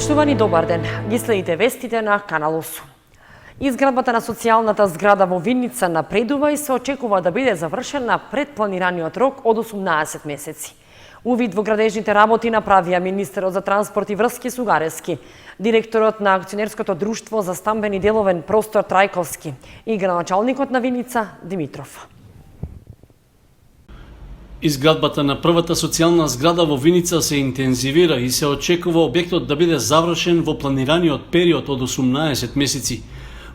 Почитувани, добар ден. Ги следите вестите на Канал 8. Изградбата на социјалната зграда во Винница напредува и се очекува да биде завршена пред планираниот рок од 18 месеци. Увид во градежните работи направија министерот за транспорт и врски Сугарески, директорот на акционерското друштво за стамбен и деловен простор Трајковски и градоначалникот на Винница Димитров. Изградбата на првата социјална зграда во Винница се интензивира и се очекува објектот да биде завршен во планираниот период од 18 месеци.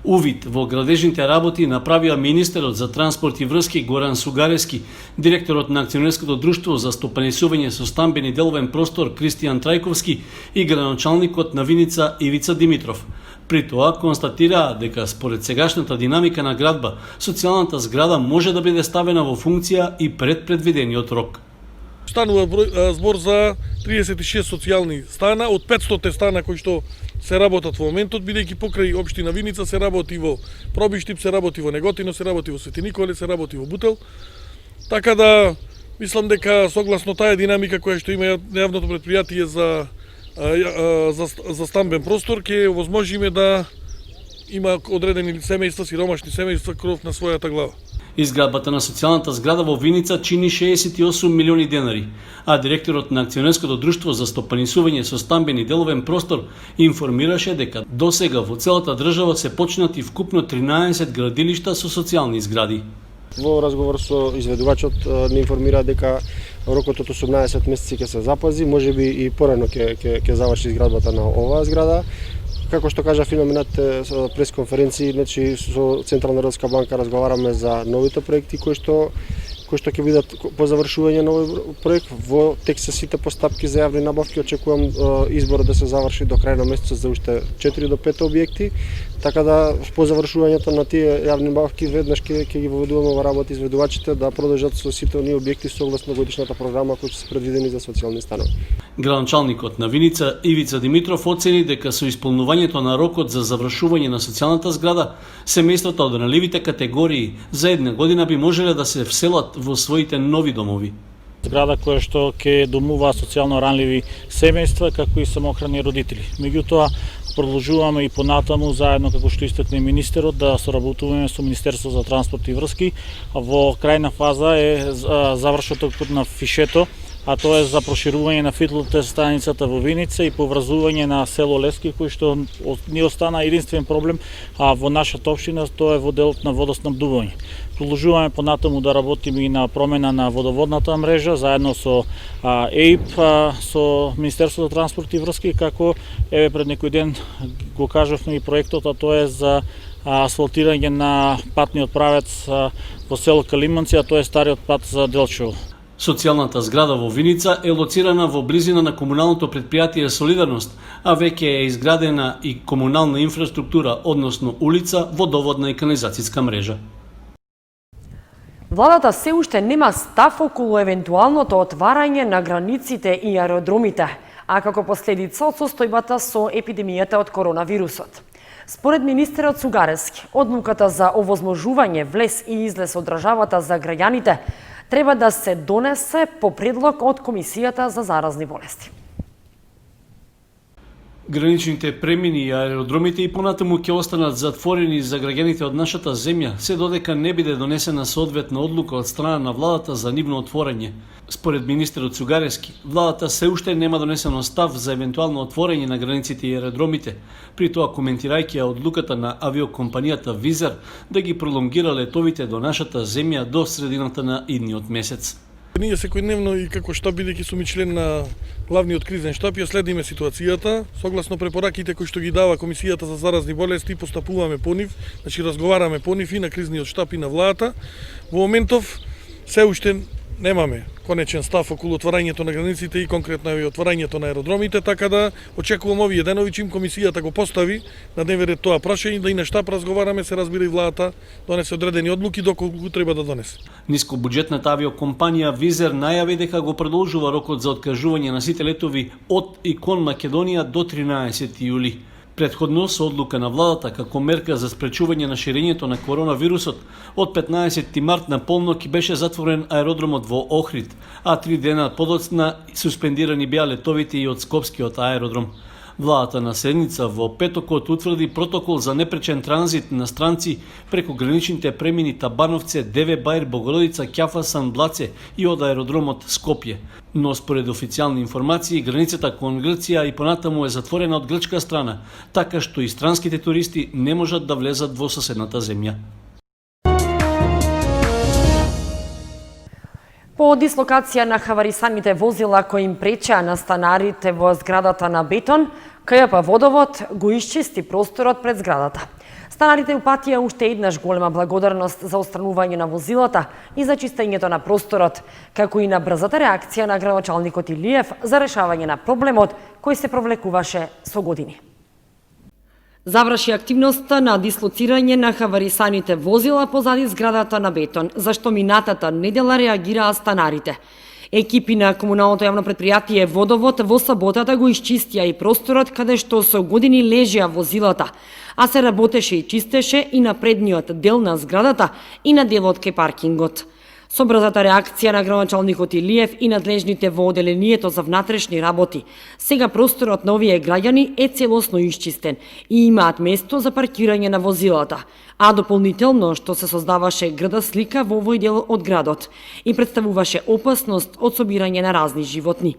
Увид во градежните работи направија министерот за транспорт и врски Горан Сугарески, директорот на акционерското друштво за стопанисување со стамбен и деловен простор Кристијан Трајковски и градоначалникот на Винница Ивица Димитров. При тоа констатираа дека според сегашната динамика на градба, социјалната зграда може да биде ставена во функција и пред предвидениот рок. Станува збор за 36 социјални стана од 500 стана кои што се работат во моментот, бидејќи покрај општина Винница се работи во Пробиштип, се работи во Неготино, се работи во Свети Николе, се работи во Бутел. Така да мислам дека согласно таа динамика која што има јавното претпријатие за стамбен простор, ќе овозможиме да има одредени семејства, сиромашни семејства, кров на својата глава. Изградбата на социјалната зграда во Винница чини 68 милиони денари, а директорот на акционерското друштво за стопанисување со стамбен и деловен простор информираше дека досега во целата држава се почнати вкупно 13 градилишта со социјални згради. Во разговор со изведувачот не информира дека рокот од 18 месеци ќе се запази, можеби и порано ќе заврши изградбата на оваа зграда. Како што кажа феноменат пресконференции, значи со Централна Родска банка разговараме за новите проекти кои што ќе бидат по завршување на овој проект. Во тек се сите постапки за јавни набавки, очекувам изборот да се заврши до крај на месецот за уште 4 до 5 објекти. Така да по завршувањето на тие јавни набавки веднаш ќе ги воведуваме во работа изведувачите да продолжат со сите оние објекти согласно годишната програма кои се предвидени за социјални станови. Градоначалникот на Винница Ивица Димитров оцени дека со исполнувањето на рокот за завршување на социјалната зграда, семејствата од ранливите категории за една година би можеле да се вселат во своите нови домови. Зграда која што ќе домува социјално ранливи семејства како и самохрани родители. Меѓутоа продолжуваме и понатаму заедно како што истакне министерот да соработуваме со Министерството за транспорт и врски. Во крајна фаза е завршетокот на фишето, а тоа е за проширување на фитлот станицата во Винница и поврзување на село Лески, кој што ни остана единствен проблем во нашата општина, тоа е во делот на водоснабдување. Продолжуваме понатаму да работиме и на промена на водоводната мрежа заедно со ЕИП, со Министерството за транспорт и врски, како пред некој ден го кажавме и проектот, а тоа е за асфалтирање на патниот правец во село Калиманци, а тоа е стариот пат за Делчево. Социјалната зграда во Винница е лоцирана во близина на комуналното претпријатие Солидарност, а веќе е изградена и комунална инфраструктура, односно улица, водоводна и канализацијска мрежа. Владата се уште нема став околу евентуалното отварање на границите и аеродромите, а како последица од состојбата со епидемијата од коронавирусот. Според министерот Сугарески, одлуката за овозможување влез и излез од државата за граѓаните треба да се донесе по предлог од Комисијата за заразни болести. Граничните премини и аеродромите и понатаму ќе останат затворени за граѓаните од нашата земја, се додека не биде донесена соодветна одлука од страна на владата за нивно отворање. Според министерот Сугарески, владата се уште нема донесено став за евентуално отворање на границите и аеродромите, при тоа коментирајќи одлуката на авиокомпанијата Визер да ги пролонгира летовите до нашата земја до средината на идниот месец. Ние секојдневно и како штаб, бидејќи сум и член на главниот кризен штаб, ја следиме ситуацијата, согласно препораките кои што ги дава Комисијата за заразни болести, постапуваме по нив, значи разговараме по нив и на кризниот штаб и на владата. Во моментов се уште немаме конечен став околу отварањето на границите и конкретно и отварањето на аеродромите, така да очекувам овие денови чим Комисијата го постави на дневен ред тоа прашање, да и на штаб разговараме, се разбира и владата донесе одредени одлуки доколку треба да донесе. Нискобуџетната авиокомпанија Визер најави дека го продолжува рокот за откажување на сите летови од и кон Македонија до 13 јули. Претходно со одлука на владата како мерка за спречување на ширењето на коронавирусот, од 15 март на полноќ беше затворен аеродромот во Охрид, а 3 дена подоцна суспендирани беа летовите и од Скопскиот аеродром. Владата на седница во петокот утврди протокол за непречен транзит на странци преку граничните премини Табановце, Деве Бајр, Богородица, Ќафа, Санблаце и од аеродромот Скопје. Но според официјални информации, границата кон Грција и понатаму е затворена од грчка страна, така што и странските туристи не можат да влезат во соседната земја. По дислокација на хаварисаните возила кои им пречеа на станарите во зградата на Бетон, КЈП Водовод го исчисти просторот пред зградата. Станарите упатија уште еднаш голема благодарност за отстранување на возилата и за чистењето на просторот, како и на брзата реакција на градоначалникот Илиев за решавање на проблемот кој се провлекуваше со години. Заврши активноста на дислоцирање на хаварисаните возила позади зградата на Бетон, зашто минатата недела реагираа станарите. Екипи на комуналното јавно предпријатие Водовод во саботата го исчистија и просторот каде што со години лежеа возилата, а се работеше и чистеше и на предниот дел на зградата и на делот кај паркингот. Со брзата реакција на градоначалникот Илиев и надлежните во оделението за внатрешни работи, сега просторот на овие граѓани е целосно исчистен и имаат место за паркирање на возилата, а дополнително што се создаваше грда слика во овој дел од градот и представуваше опасност од собирање на разни животни.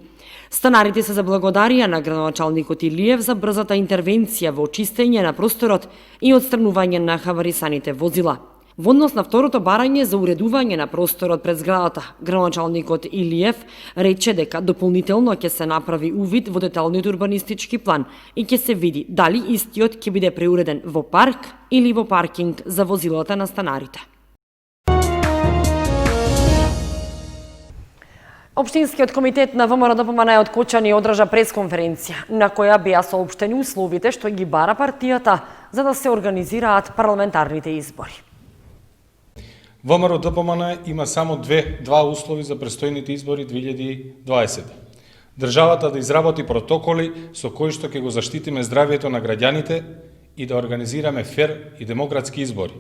Станарите се заблагодарија на градоначалникот Илиев за брзата интервенција во чистење на просторот и отстранување на хаварисаните возила. Во однос на второто барање за уредување на просторот пред зградата, градоначалникот Илиев рече дека дополнително ќе се направи увид во деталниот урбанистички план и ќе се види дали истиот ќе биде преуреден во парк или во паркинг за возилата на станарите. Општинскиот комитет на ВМРО ДПМН од Кочани одржа пресконференција, на која беа соопштени условите што ги бара партијата за да се организираат парламентарните избори. ВМРО ДПМН има само два услови за престојните избори 2020. Државата да изработи протоколи со кои што ќе го заштитиме здравието на граѓаните и да организираме фер и демократски избори.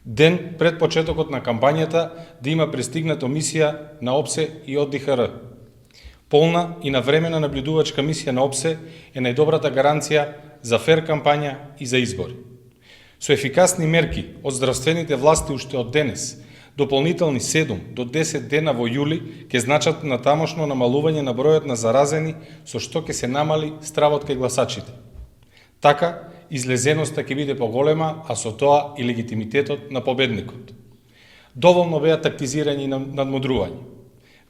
Ден пред почетокот на кампањата да има пристигнато мисија на ОПСЕ и од ДИХР. Полна и навремена наблюдувачка мисија на ОПСЕ е најдобрата гаранција за фер кампања и за избори. Со ефикасни мерки од здравствените власти уште од денес, дополнителни 7 до 10 дена во јули ќе значат на тамошно намалување на бројот на заразени, со што ќе се намали стравот кај гласачите. Така, излезеноста ќе биде поголема, а со тоа и легитимитетот на победникот. Доволно беа тактизирање и надмудрување.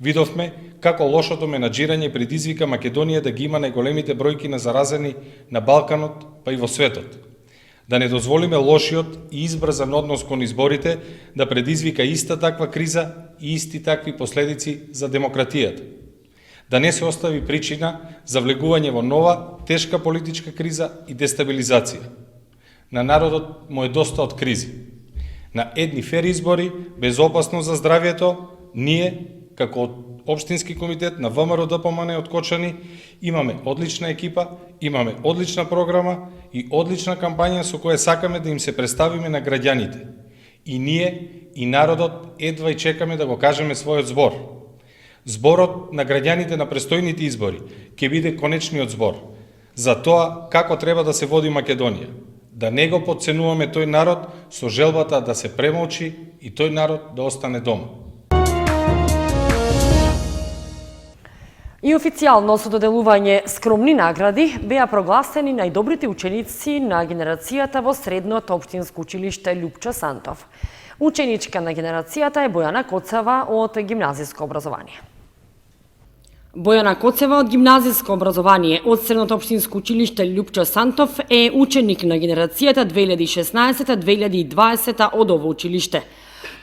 Видовме како лошото менаџирање предизвика Македонија да ги има најголемите бројки на заразени на Балканот, па и во светот. Да не дозволиме лошиот и избрзан однос кон изборите да предизвика иста таква криза и исти такви последици за демократијата. Да не се остави причина за влегување во нова, тешка политичка криза и дестабилизација. На народот му е доста од кризи. На едни фер избори, без опасност за здравието, ние, како Општински комитет на ВМРО ДПМН од Кочани, имаме одлична екипа, имаме одлична програма и одлична кампања со која сакаме да им се представиме на граѓаните. И ние, и народот, едва и чекаме да го кажеме својот збор. Зборот на граѓаните на престојните избори ќе биде конечниот збор за тоа како треба да се води Македонија. Да не го потценуваме тој народ со желбата да се премолчи и тој народ да остане дома. И официјално со доделување скромни награди беа прогласени најдобрите ученици на генерацијата во Средното општинско училиште Лјупчо Сантов. Ученичка на генерацијата е Бојана Коцева од гимназиско образование. Бојана Коцева од гимназиско образование од Средното општинско училиште Лјупчо Сантов е ученик на генерацијата 2016-2020 од ово училиште.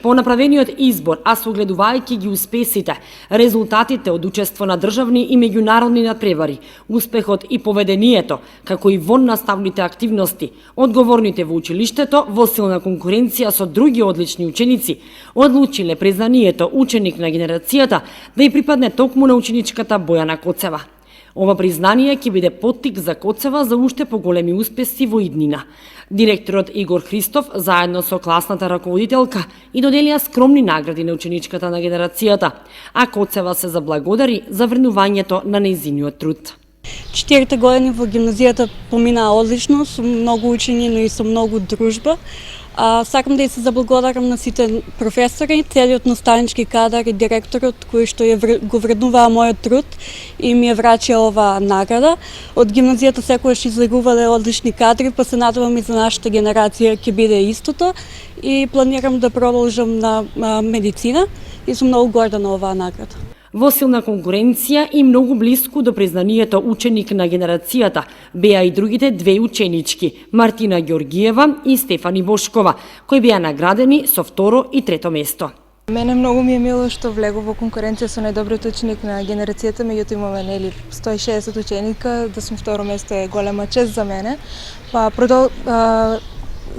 По направениот избор, а согледувајќи ги успесите, резултатите од учество на државни и меѓународни надпревари, успехот и поведението, како и во наставните активности, одговорните во училиштето во силна конкуренција со други одлични ученици, одлучиле признанието ученик на генерацијата да ја припадне токму на ученичката Бојана Коцева. Ова признание ќе биде поттик за Коцева за уште поголеми успеси во иднина. Директорот Игор Христов заедно со класната раководителка и доделија скромни награди на ученичката на генерацијата, а Коцева се заблагодари за врнувањето на нејзиниот труд. 4 години во гимназијата поминаа одлично, со многу учење, но и со многу дружба. Сакам да и се заблагодарам на сите професори, целиот наставнички кадар и директорот кои што го вреднуваа мојот труд и ми ја врачија оваа награда. Од гимназијата секогаш излегувале одлични кадри, па се надевам и за нашата генерација ќе биде истото и планирам да продолжам на медицина и сум многу горда на оваа награда. Во силна конкуренција и многу блиску до признанието ученик на генерацијата беа и другите две ученички, Мартина Ѓоргиева и Стефани Бошкова, кои беа наградени со второ и трето место. Мене многу ми е мило што влегов во конкуренција со најдобриот ученик на генерацијата, меѓутоа имаме 160 ученика, да сум второ место е голема чест за мене.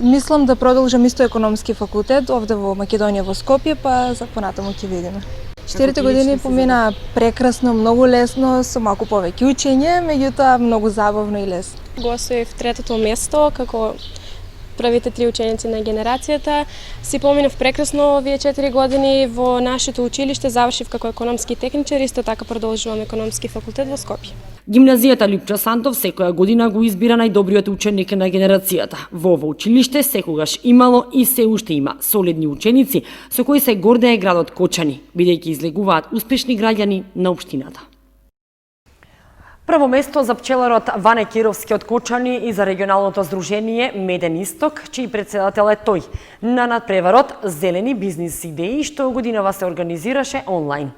Мислам да продолжам исто економски факултет овде во Македонија во Скопје, па за понатаму ќе видиме. 4 години помина прекрасно, многу лесно, со малку повеќе учење, меѓутоа многу забавно и лесно. Го освоив третото место како првите 3 ученици на генерацијата. Си поминав прекрасно овие 4 години во нашето училиште, завршив како економски техничар, исто така продолжувам економски факултет во Скопје. Гимназијата Лјупчо Сантов секоја година го избира најдобриот ученик на генерацијата. Во ова училиште секогаш имало и се уште има солидни ученици со кои се гордее градот Кочани, бидејќи излегуваат успешни граѓани на општината. Прво место за пчеларот Ване Кировски од Кочани и за регионалното здружение Меден Исток, чиј председател е тој, на надпреварот Зелени бизнис идеи, што годинава се организираше онлайн.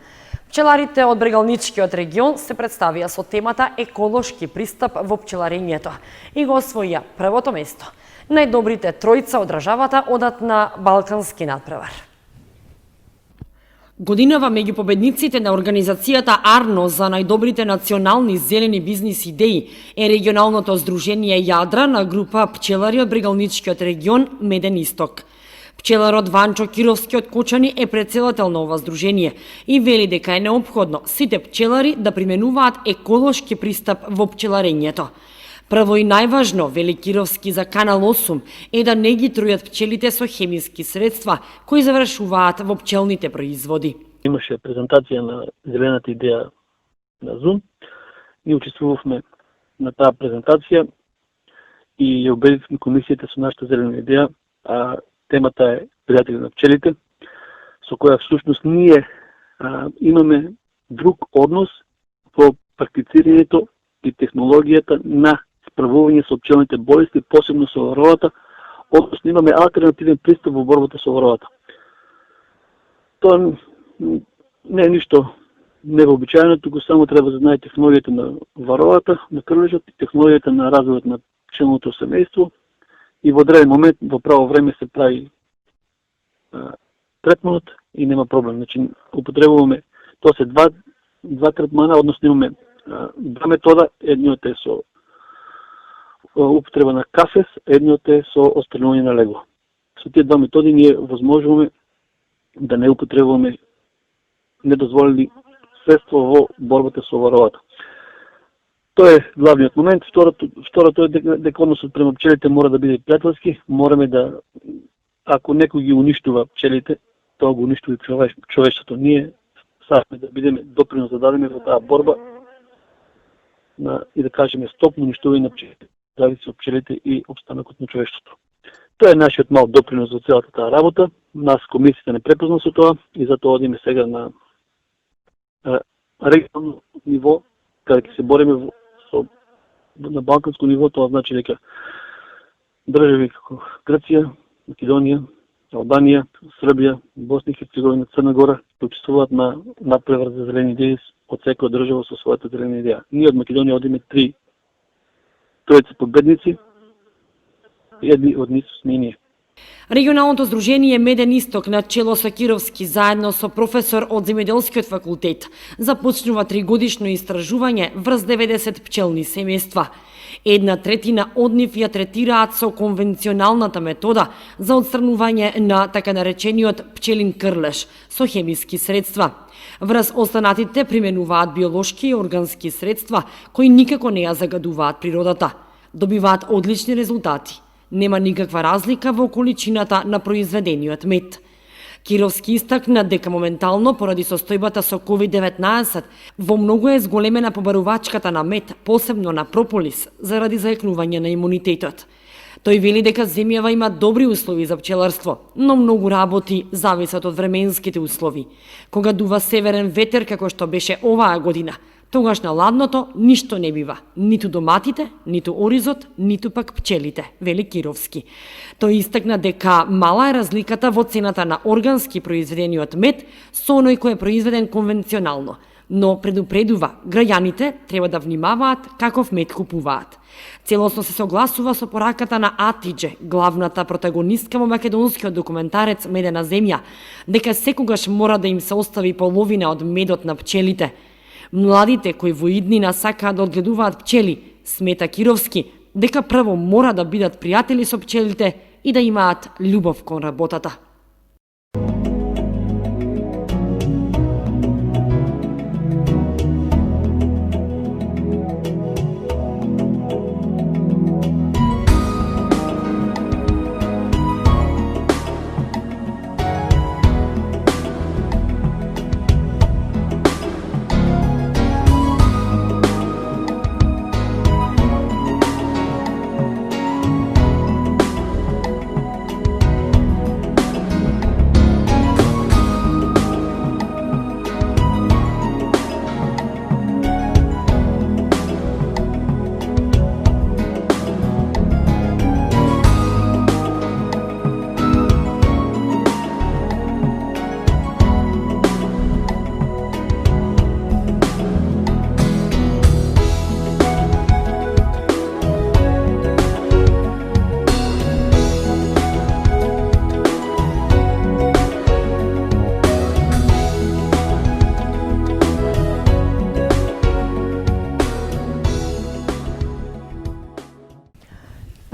Пчеларите од Брегалничкиот регион се представија со темата еколошки пристап во пчеларењето и го освоија првото место. Најдобрите тројца од државата одат на Балкански надпревар. Годинава меѓу победниците на организацијата Арно за најдобрите национални зелени бизнис идеи е регионалното здружение Јадра на група пчелари од Брегалничкиот регион Меден Исток. Пчеларот Ванчо Кировски од Кочани е председател на ова здружение и вели дека е неопходно сите пчелари да применуваат еколошки пристап во пчеларењето. Прво и најважно, вели Кировски за Канал 8, е да не ги трујат пчелите со хемиски средства кои завршуваат во пчелните производи. Имаше презентација на зелената идеја на Zoom. Ние учествувавме на таа презентација и ја убедивме комисијата со нашата зелена идеја, а темата е пријатели на пчелите, со која всушност ние имаме друг однос во практицирањето и технологијата на справување со пчелните болести, посебно со варовата, односно имаме алтернативен пристап во борбата со варовата. Тоа не е ништо невообичаено, туку само треба да знае технологијата на варовата, на крвежот и технологијата на развојот на пчелното семејство и во одреден момент, во право време се прави третманот и нема проблем. Значи, употребуваме, тоа се два третмана, односно имаме два метода, едниот е со употреба на кафес, едниот е со отстранување на легло. Со тие два методи ние возможуваме да не употребуваме недозволени средства во борбата со варовата. Тоа е главниот момент. Второто е дека односот према пчелите мора да биде пријателски. Мораме да, ако некој ги уништува пчелите, тоа го уништува и човештвото. Ние сакаме да бидеме допринос да дадеме во таа борба и да кажеме стоп на уништување на пчелите. Зависи од пчелите и обстанокот на човештвото. Тоа е нашиот мал допринос за целата таа работа. Нас комисијата не препозна со тоа и затоа одиме сега на регионално ниво, каде ќе се бориме на балканско ниво. Тоа значи дека држави како Грција, Македонија, Албанија, Србија, Босна и Херцеговина, Црна Гора ќе учествуваат на надпревар за зелени идеи од секоја држава со својата зелена идеја. Ние од Македонија одиме тројца победници, едни од нив сме и ние. Регионалното здружение Меден Исток на чело со Кировски заедно со професор од Земјоделскиот факултет започнува 3-годишно истражување врз 90 пчелни семејства. 1/3 од нив ја третираат со конвенционалната метода за отстранување на така наречениот пчелин крлеш со хемиски средства. Врз останатите применуваат биолошки и органски средства кои никако не ја загадуваат природата. Добиваат одлични резултати. Нема никаква разлика во количината на произведениот мед. Кировски истакна дека моментално поради состојбата со COVID-19 во многу е зголемена побарувачката на мед, посебно на прополис, заради заекнување на имунитетот. Тој вели дека земјава има добри услови за пчеларство, но многу работи зависат од временските услови. Кога дува северен ветер како што беше оваа година, тогаш на ладното ништо не бива, ниту доматите, ниту оризот, ниту пак пчелите, вели Кировски. Тој истакна дека мала е разликата во цената на органски произведениот мед со оној кој е произведен конвенционално, но предупредува граѓаните треба да внимаваат каков мед купуваат. Целосно се согласува со пораката на Атидже, главната протагонистка во македонскиот документарец Медена земја, дека секогаш мора да им се остави половина од медот на пчелите. Младите кои во иднина сакаат да одгледуваат пчели, смета Кировски, дека прво мора да бидат пријатели со пчелите и да имаат љубов кон работата.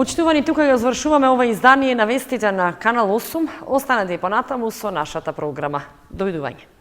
Почитувани, тука ја завршуваме ова издание на вестите на Канал 8. Останете и понатаму со нашата програма. Довидување.